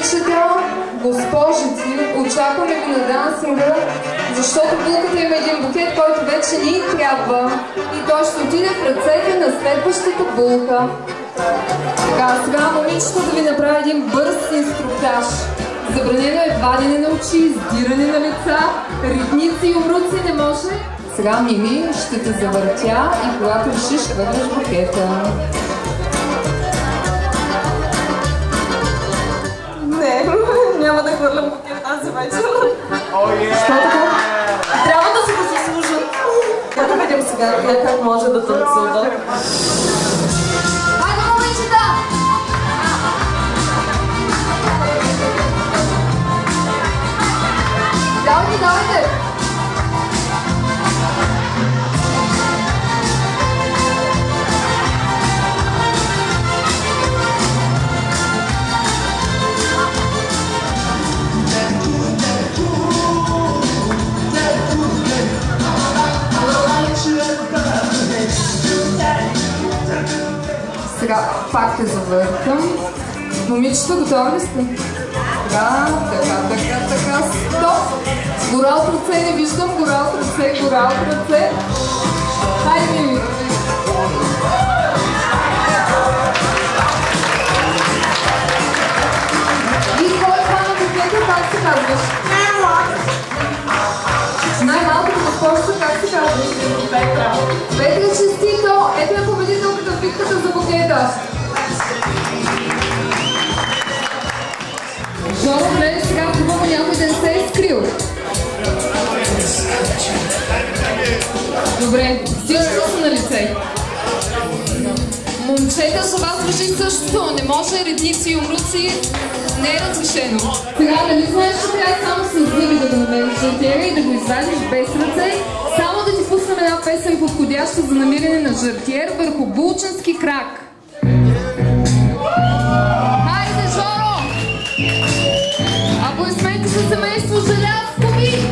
Момичета, госпожици, очакваме ви на дансинга, защото булката има един букет, който вече ни трябва и той ще отиде в ръцете на следващата булка. Така, сега момичета да ви направя един бърз инструктаж. Забранено е вадене на очи, издиране на лица, ритници и умруци не може. Сега, Мими, ще те завъртя и когато решиш, хвърляш букета. Не, няма да хвърлям букет тази вечер. Защо така? Трябва да се го заслужат. Как видим сега как може да танцува. Хайде, момичета! Давайте, давайте! Сега пак те завъртам. Момичета, готови ли сте? Така, стоп! Гора от ръце не виждам, гора от ръце. Хайде, Мими! И кой хвана букета, как се казваш? Най-малкото госпожица, как се казваш? Петра. Петра, честито! Ето е победителката в битката за букета. Жоро, гледай сега, хубаво някой да не се е изкрил. Добре, всички са на лице. Момчета, за вас въжи същото. Не може ритници и умруци, не е разрешено. Сега, нали знаеш, че трябва само с зъби да го намериш жартиера и да го извадиш без ръце, само да ти пуснем една песен подходяща за намиране на жартиер върху булченски крак. Хайде, Жоро! Аплодисменти за семейство Желязкови!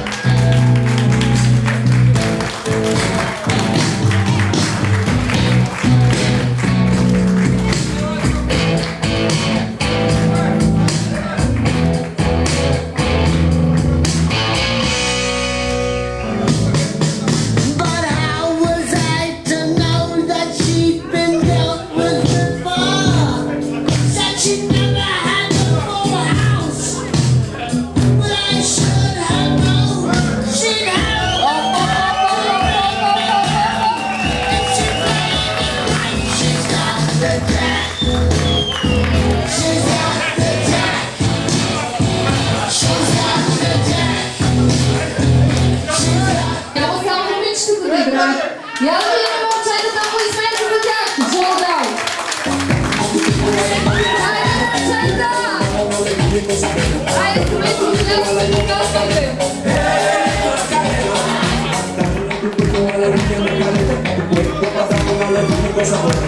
Cosa